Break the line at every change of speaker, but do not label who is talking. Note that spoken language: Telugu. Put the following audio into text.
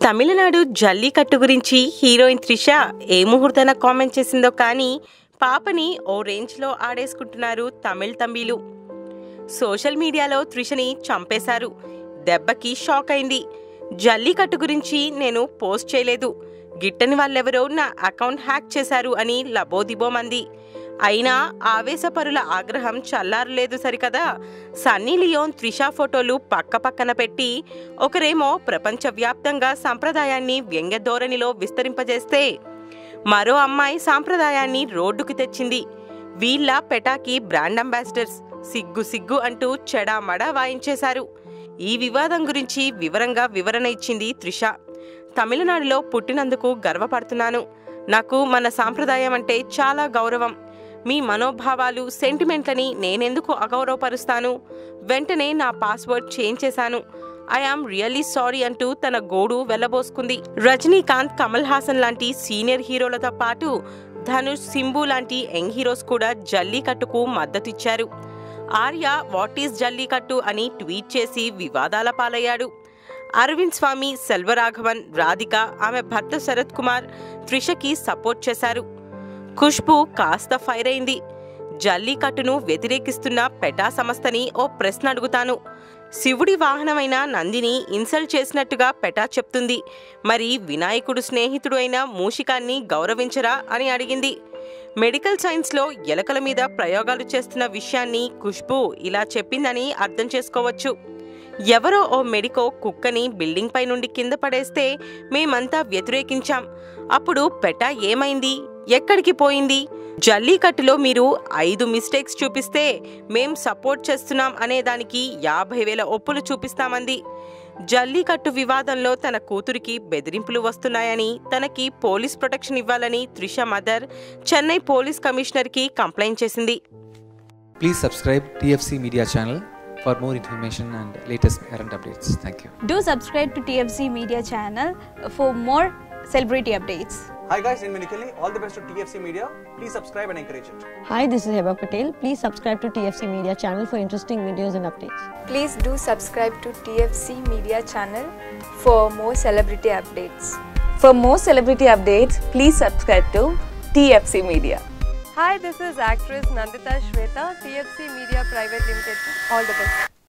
తమిళనాడు జల్లికట్టు గురించి హీరోయిన్ త్రిష ఏ ముహూర్తాన కామెంట్ చేసిందో కానీ పాపని ఓ రేంజ్లో ఆడేసుకుంటున్నారు తమిళ్ తంబీలు. సోషల్ మీడియాలో త్రిషని చంపేశారు. దెబ్బకి షాక్ అయింది. జల్లికట్టు గురించి నేను పోస్ట్ చేయలేదు, గిట్టని వాళ్ళెవరో నా అకౌంట్ హ్యాక్ చేశారు అని లబోదిబోమంది. అయినా ఆవేశపరుల ఆగ్రహం చల్లారలేదు సరికదా. సన్నీ లియోన్ త్రిష ఫోటోలు పక్కపక్కన పెట్టి ఒకరేమో ప్రపంచవ్యాప్తంగా సంప్రదాయాన్ని వ్యంగ్యధోరణిలో విస్తరింపజేస్తే మరో అమ్మాయి సాంప్రదాయాన్ని రోడ్డుకు తెచ్చింది. వీళ్ళ పెటాకి బ్రాండ్ అంబాసిడర్స్ సిగ్గు సిగ్గు అంటూ చెడామడా వాయించేశారు. ఈ వివాదం గురించి వివరంగా వివరణ ఇచ్చింది త్రిష. తమిళనాడులో పుట్టినందుకు గర్వపడుతున్నాను. నాకు మన సాంప్రదాయం అంటే చాలా గౌరవం. మీ మనోభావాలు సెంటిమెంట్లని నేనెందుకు అగౌరవపరుస్తాను? వెంటనే నా పాస్వర్డ్ చేంజ్ చేశాను. ఐ ఆమ్ రియల్లీ సారీ అంటూ తన గోడు వెళ్లబోసుకుంది. రజనీకాంత్, కమల్ హాసన్ లాంటి సీనియర్ హీరోలతో పాటు ధనుష్, సింబు లాంటి యంగ్ హీరోస్ కూడా జల్లికట్టుకు మద్దతిచ్చారు. ఆర్య వాట్ ఈస్ జల్లికట్టు అని ట్వీట్ చేసి వివాదాల పాలయ్యాడు. అరవింద్ స్వామి, సెల్వరాఘవన్, రాధిక, ఆమె భర్త శరత్ కుమార్ త్రిషకి సపోర్ట్ చేశారు. ఖుష్బూ కాస్త ఫైర్ అయింది. జల్లికట్టును వ్యతిరేకిస్తున్న పెటా సంస్థని ఓ ప్రశ్న అడుగుతాను. శివుడి వాహనమైన నందిని ఇన్సల్ట్ చేసినట్టుగా పెటా చెప్తుంది. మరి వినాయకుడు స్నేహితుడు అయిన మూషికాన్ని గౌరవించరా అని అడిగింది. మెడికల్ సైన్స్లో ఎలకల మీద ప్రయోగాలు చేస్తున్న విషయాన్ని ఖుష్బూ ఇలా చెప్పిందని అర్థం చేసుకోవచ్చు. ఎవరో ఓ మెడికో కుక్కని బిల్డింగ్ పై నుండి కింద పడేస్తే మేమంతా వ్యతిరేకించాం. అప్పుడు పెటా ఏమైంది, ఎక్కడికి పోయింది? జల్లికట్టులో మీరు 5 మిస్టేక్స్ చూపిస్తే మేం సపోర్ట్ చేస్తున్నాం అనేదానికి 50,000 ఒప్పులు చూపిస్తామంది. జల్లికట్టు వివాదంలో తన కూతురికి బెదిరింపులు వస్తున్నాయని, తనకి పోలీస్ ప్రొటెక్షన్ ఇవ్వాలని త్రిష మదర్ చెన్నై పోలీస్ కమిషనర్కి కంప్లైంట్ చేసింది.
Please subscribe TFC Media channel for more information and latest current updates. Thank you.
Do subscribe to TFC Media channel for more celebrity updates.
Hi guys, in Minikali, all the best to TFC Media. Please subscribe and encourage it.
Hi, this is Heba Patel. Please subscribe to TFC Media channel for interesting videos and updates.
Please do subscribe to TFC Media channel for more celebrity updates.
For more celebrity updates, please subscribe to TFC Media.
Hi, this is actress Nandita Shweta, TFC Media Private Limited. All the best.